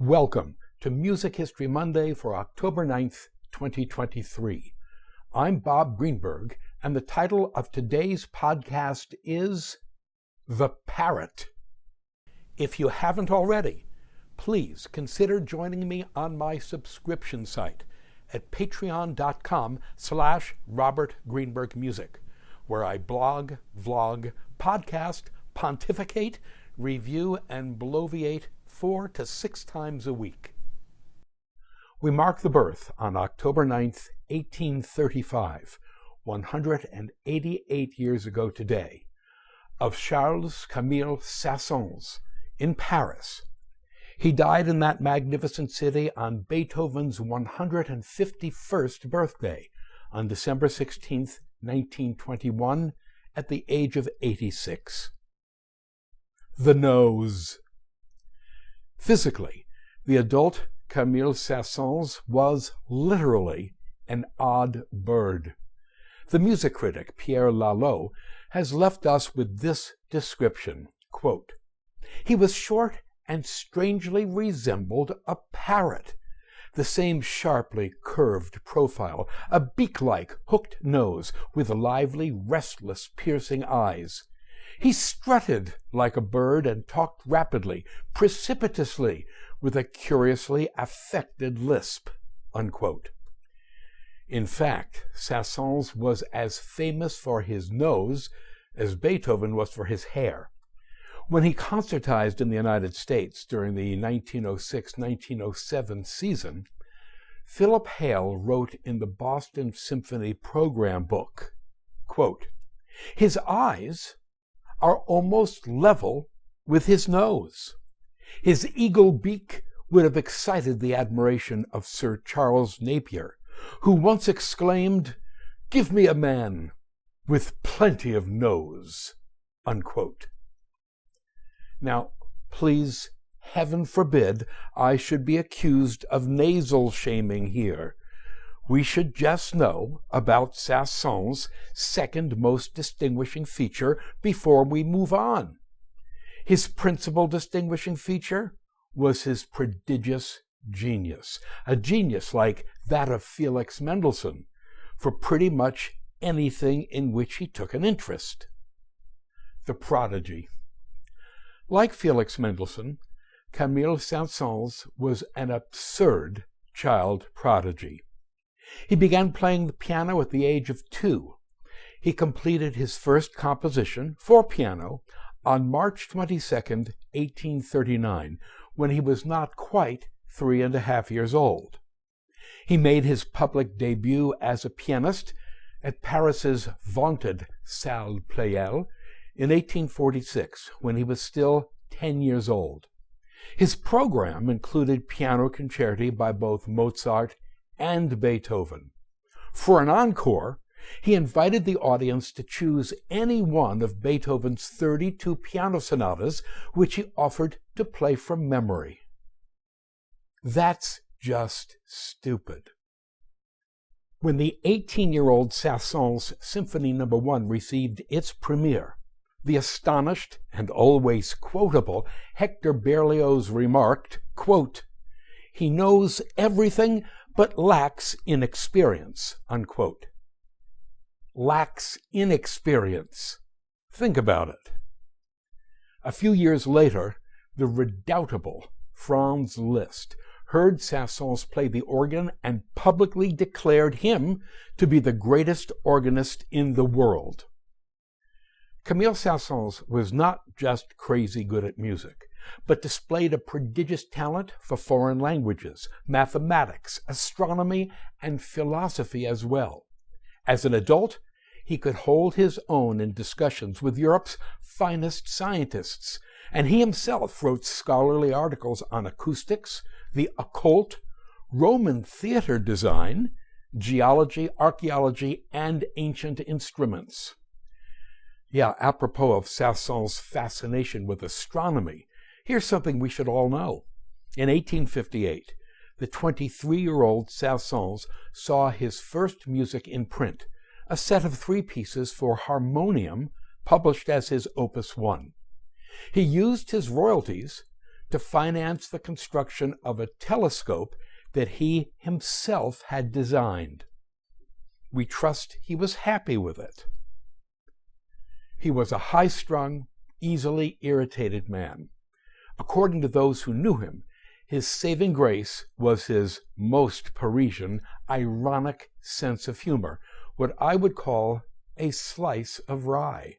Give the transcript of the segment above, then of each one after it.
Welcome to Music History Monday for October 9th, 2023. I'm Bob Greenberg, and the title of today's podcast is The Parrot. If you haven't already, please consider joining me on my subscription site at patreon.com/RobertGreenbergMusic, where I blog, vlog, podcast, pontificate, review, and bloviate 4 to 6 times a week. We mark the birth on October 9th, 1835, 188 years ago today, of Charles-Camille Saint-Saëns in Paris. He died in that magnificent city on Beethoven's 151st birthday on December 16th, 1921, at the age of 86. The nose. Physically, the adult Camille Saint-Saëns was literally an odd bird. The music critic Pierre Lalo has left us with this description, quote, "He was short and strangely resembled a parrot. The same sharply curved profile, a beak-like hooked nose with lively, restless, piercing eyes. He strutted like a bird and talked rapidly, precipitously, with a curiously affected lisp," unquote. In fact, Saint-Saëns was as famous for his nose as Beethoven was for his hair. When he concertized in the United States during the 1906-1907 season, Philip Hale wrote in the Boston Symphony program book, quote, "His eyes are almost level with his nose. His eagle-beak would have excited the admiration of Sir Charles Napier, who once exclaimed, 'Give me a man with plenty of nose,'" unquote. Now, please, heaven forbid, I should be accused of nasal-shaming here. We should just know about Saint-Saëns' second most distinguishing feature before we move on. His principal distinguishing feature was his prodigious genius, a genius like that of Felix Mendelssohn, for pretty much anything in which he took an interest. The prodigy. Like Felix Mendelssohn, Camille Saint-Saëns was an absurd child prodigy. He began playing the piano at the age of 2. He completed his first composition for piano on March 22, 1839, when he was not quite 3½ years old. He made his public debut as a pianist at Paris's vaunted Salle Pleyel in 1846, when he was still 10 years old. His program included piano concerti by both Mozart and Beethoven. For an encore, he invited the audience to choose any one of Beethoven's 32 piano sonatas, which he offered to play from memory. That's just stupid. When the 18-year-old Saint-Saëns Symphony No. 1 received its premiere, the astonished and always quotable Hector Berlioz remarked, quote, "He knows everything but lacks inexperience," unquote. Lacks inexperience. Think about it. A few years later, the redoubtable Franz Liszt heard Saint-Saëns play the organ and publicly declared him to be the greatest organist in the world. Camille Saint-Saëns was not just crazy good at music, but displayed a prodigious talent for foreign languages, mathematics, astronomy, and philosophy as well. As an adult, he could hold his own in discussions with Europe's finest scientists, and he himself wrote scholarly articles on acoustics, the occult, Roman theater design, geology, archaeology, and ancient instruments. Yeah, apropos of Saint-Saëns' fascination with astronomy, here's something we should all know. In 1858, the 23-year-old Saint-Saëns saw his first music in print, a set of 3 pieces for harmonium published as his Opus 1. He used his royalties to finance the construction of a telescope that he himself had designed. We trust he was happy with it. He was a high-strung, easily irritated man. According to those who knew him, his saving grace was his most Parisian, ironic sense of humor, what I would call a slice of rye.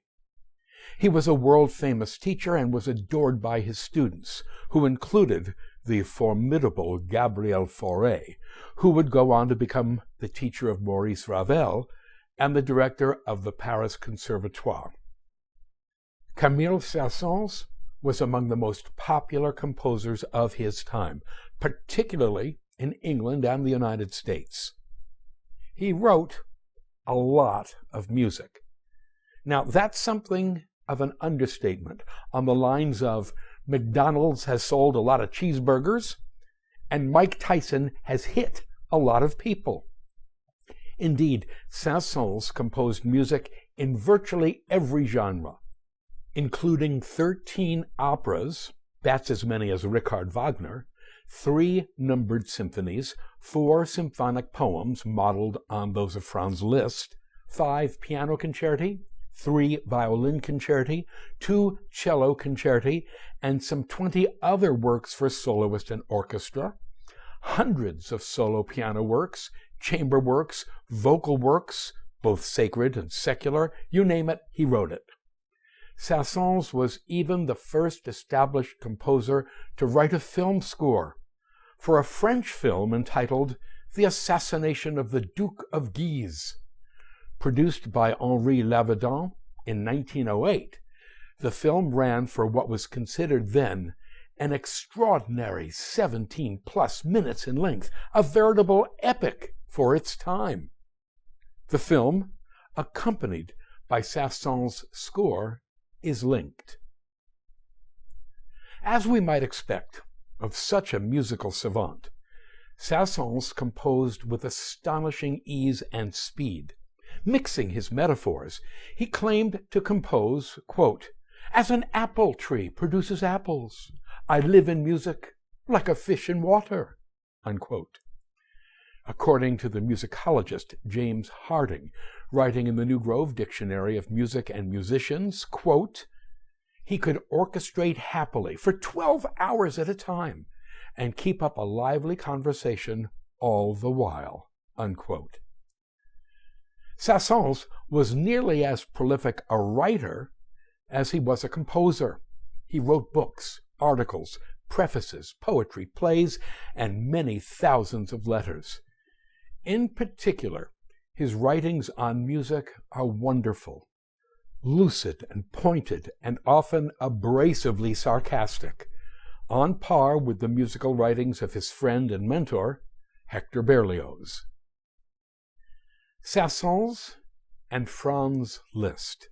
He was a world-famous teacher and was adored by his students, who included the formidable Gabriel Fauré, who would go on to become the teacher of Maurice Ravel and the director of the Paris Conservatoire. Camille Saint-Saëns was among the most popular composers of his time, particularly in England and the United States. He wrote a lot of music. Now, that's something of an understatement, on the lines of McDonald's has sold a lot of cheeseburgers and Mike Tyson has hit a lot of people. Indeed, Saint-Saëns composed music in virtually every genre, including 13 operas, that's as many as Richard Wagner, 3 numbered symphonies, 4 symphonic poems modeled on those of Franz Liszt, 5 piano concerti, 3 violin concerti, 2 cello concerti, and some 20 other works for soloist and orchestra, hundreds of solo piano works, chamber works, vocal works, both sacred and secular, you name it, he wrote it. Saint-Saëns was even the first established composer to write a film score for a French film entitled The Assassination of the Duke of Guise. Produced by Henri Lavedan in 1908, the film ran for what was considered then an extraordinary 17+ minutes in length, a veritable epic for its time. The film, accompanied by Saint-Saëns' score, is linked. As we might expect of such a musical savant, Saint-Saëns composed with astonishing ease and speed. Mixing his metaphors, he claimed to compose, quote, "As an apple tree produces apples, I live in music like a fish in water," unquote. According to the musicologist James Harding, writing in the New Grove Dictionary of Music and Musicians, quote, "He could orchestrate happily for 12 hours at a time and keep up a lively conversation all the while," unquote. Saint-Saëns was nearly as prolific a writer as he was a composer. He wrote books, articles, prefaces, poetry, plays, and many thousands of letters. In particular, his writings on music are wonderful, lucid and pointed, and often abrasively sarcastic, on par with the musical writings of his friend and mentor, Hector Berlioz. Saint-Saëns and Franz Liszt.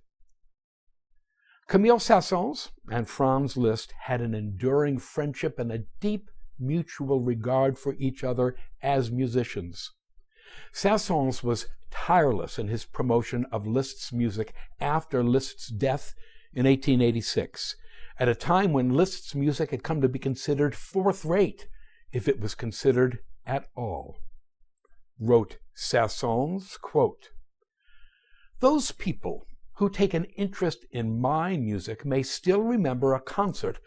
Camille Saint-Saëns and Franz Liszt had an enduring friendship and a deep mutual regard for each other as musicians. Saint-Saëns was tireless in his promotion of Liszt's music after Liszt's death in 1886, at a time when Liszt's music had come to be considered fourth-rate, if it was considered at all. Wrote Saint-Saëns, quote, "Those people who take an interest in my music may still remember a concert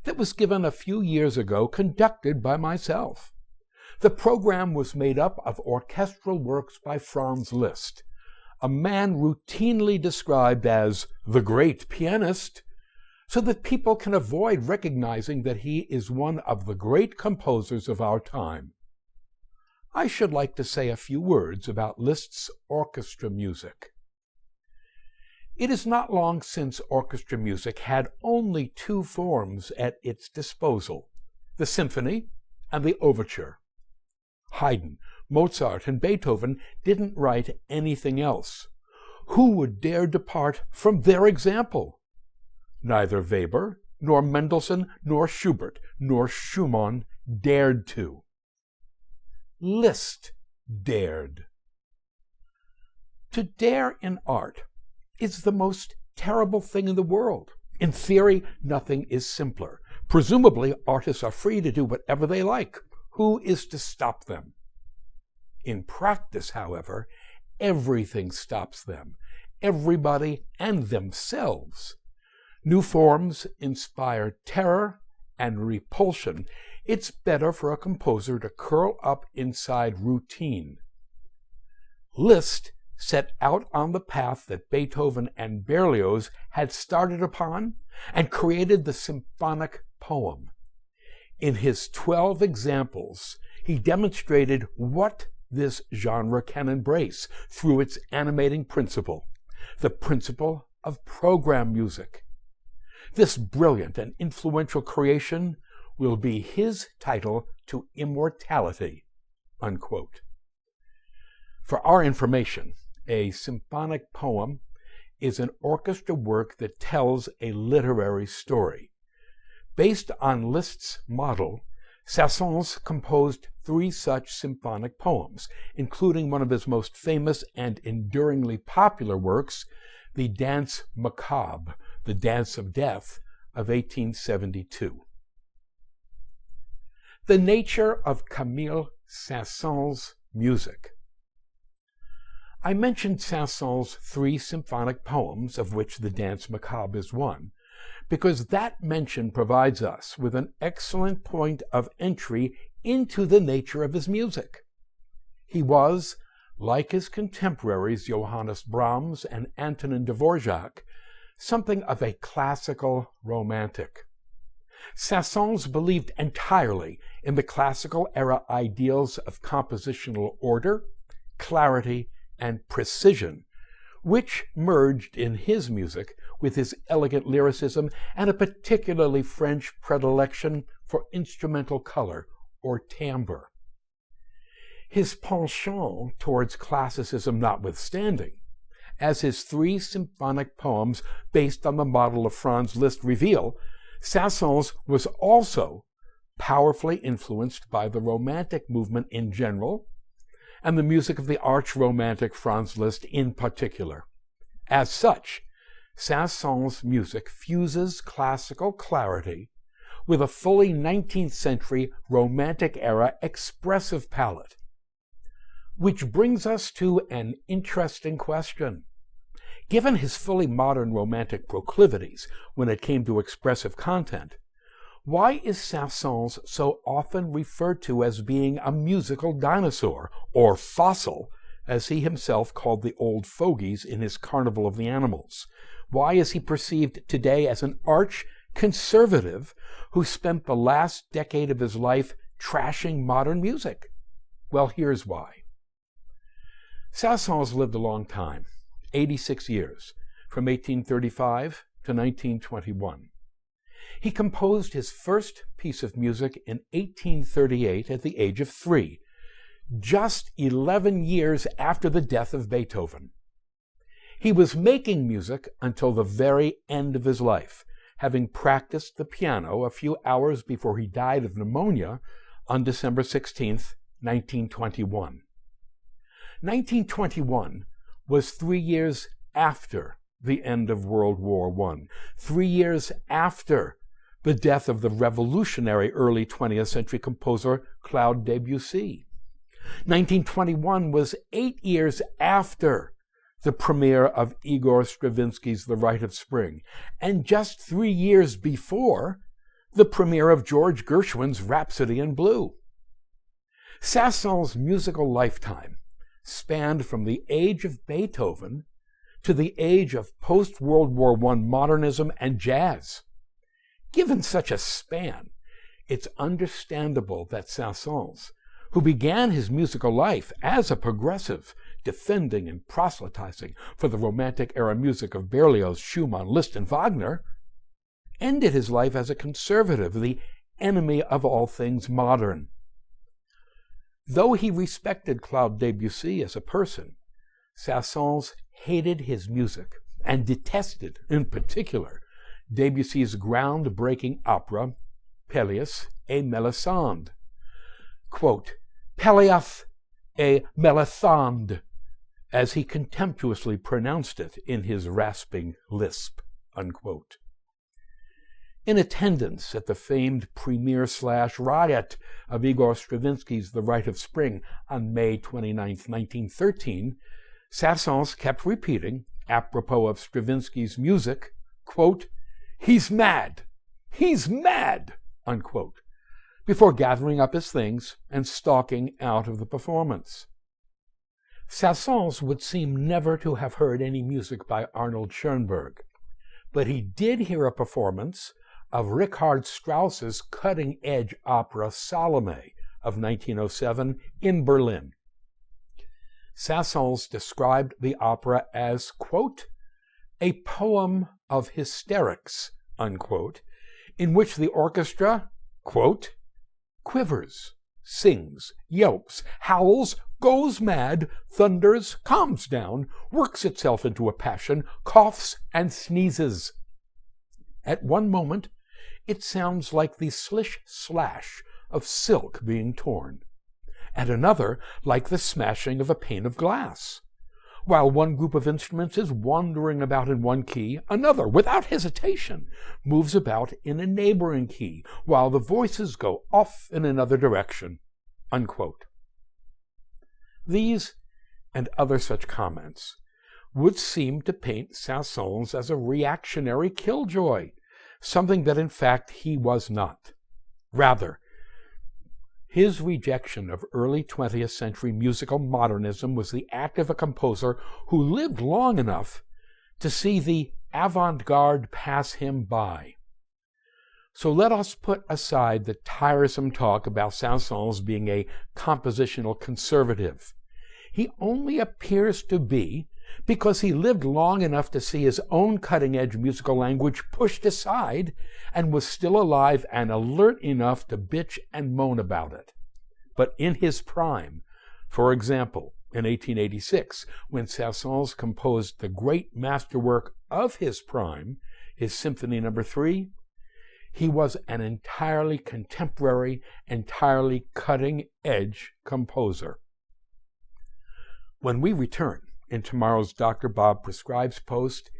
that was given a few years ago conducted by myself. The program was made up of orchestral works by Franz Liszt, a man routinely described as the great pianist, so that people can avoid recognizing that he is one of the great composers of our time. I should like to say a few words about Liszt's orchestra music. It is not long since orchestra music had only 2 forms at its disposal, the symphony and the overture. Haydn, Mozart, and Beethoven didn't write anything else. Who would dare depart from their example? Neither Weber, nor Mendelssohn, nor Schubert, nor Schumann dared to. Liszt dared. To dare in art is the most terrible thing in the world. In theory, nothing is simpler. Presumably, artists are free to do whatever they like. Who is to stop them? In practice, however, everything stops them, everybody and themselves. New forms inspire terror and repulsion. It's better for a composer to curl up inside routine. Liszt set out on the path that Beethoven and Berlioz had started upon and created the symphonic poem. In his 12 examples, he demonstrated what this genre can embrace through its animating principle, the principle of program music. This brilliant and influential creation will be his title to immortality, unquote. For our information, a symphonic poem is an orchestra work that tells a literary story. Based on Liszt's model, Saint-Saëns composed 3 such symphonic poems, including one of his most famous and enduringly popular works, the Danse Macabre, the Dance of Death, of 1872. The nature of Camille Saint-Saëns' music. I mentioned Saint-Saëns' 3 symphonic poems, of which the Danse Macabre is one, because that mention provides us with an excellent point of entry into the nature of his music. He was, like his contemporaries Johannes Brahms and Antonin Dvorak, something of a classical romantic. Saint-Saëns believed entirely in the classical era ideals of compositional order, clarity, and precision, which merged in his music with his elegant lyricism and a particularly French predilection for instrumental color or timbre. His penchant towards classicism notwithstanding, as his 3 symphonic poems based on the model of Franz Liszt reveal, Saint-Saëns was also powerfully influenced by the Romantic movement in general, and the music of the arch-romantic Franz Liszt in particular. As such, Saint-Saëns' music fuses classical clarity with a fully 19th century Romantic-era expressive palette. Which brings us to an interesting question. Given his fully modern Romantic proclivities when it came to expressive content, why is Saint-Saëns so often referred to as being a musical dinosaur, or fossil, as he himself called the old fogies in his Carnival of the Animals? Why is he perceived today as an arch-conservative who spent the last decade of his life trashing modern music? Well, here's why. Saint-Saëns lived a long time, 86 years, from 1835 to 1921. He composed his first piece of music in 1838 at the age of 3, just 11 years after the death of Beethoven. He was making music until the very end of his life, having practiced the piano a few hours before he died of pneumonia on December 16, 1921. 1921 was 3 years after the end of World War I, 3 years after the death of the revolutionary early 20th century composer Claude Debussy. 1921 was 8 years after the premiere of Igor Stravinsky's The Rite of Spring, and just 3 years before the premiere of George Gershwin's Rhapsody in Blue. Saint-Saëns' musical lifetime spanned from the age of Beethoven to the age of post-World War I modernism and jazz. Given such a span, it's understandable that Saint-Saëns, who began his musical life as a progressive, defending and proselytizing for the Romantic-era music of Berlioz, Schumann, Liszt, and Wagner, ended his life as a conservative, the enemy of all things modern. Though he respected Claude Debussy as a person, Saint-Saëns hated his music and detested, in particular, Debussy's groundbreaking opera, Pelléas et Mélisande. Quote, Pelléas et Mélisande, as he contemptuously pronounced it in his rasping lisp, unquote. In attendance at the famed premiere/riot of Igor Stravinsky's The Rite of Spring on May 29, 1913, Saint-Saëns kept repeating, apropos of Stravinsky's music, quote, "He's mad! He's mad!" unquote, before gathering up his things and stalking out of the performance. Saint-Saëns would seem never to have heard any music by Arnold Schoenberg, but he did hear a performance of Richard Strauss's cutting-edge opera Salome of 1907 in Berlin. Saint-Saëns described the opera as, quote, "a poem of hysterics," unquote, in which the orchestra, quote, "quivers, sings, yelps, howls, goes mad, thunders, calms down, works itself into a passion, coughs, and sneezes. At one moment, it sounds like the slish-slash of silk being torn. At another, like the smashing of a pane of glass. While one group of instruments is wandering about in one key, another, without hesitation, moves about in a neighboring key, while the voices go off in another direction," unquote. These and other such comments would seem to paint Saint-Saëns as a reactionary killjoy, something that in fact he was not. Rather, his rejection of early 20th century musical modernism was the act of a composer who lived long enough to see the avant-garde pass him by. So let us put aside the tiresome talk about Saint-Saëns being a compositional conservative. He only appears to be because he lived long enough to see his own cutting-edge musical language pushed aside and was still alive and alert enough to bitch and moan about it. But in his prime, for example, in 1886, when Saint-Saëns composed the great masterwork of his prime, his Symphony No. 3, he was an entirely contemporary, entirely cutting-edge composer. When we return in tomorrow's Dr. Bob Prescribes post,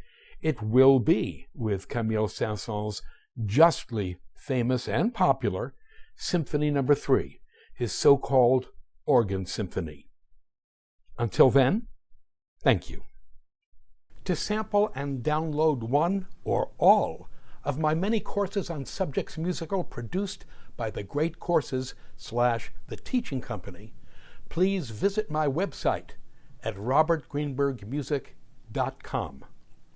it will be with Camille Saint-Saëns' justly famous and popular Symphony No. 3, his so-called organ symphony. Until then, thank you. To sample and download one or all of my many courses on subjects musical produced by the Great Courses/The Teaching Company, please visit my website at robertgreenbergmusic.com.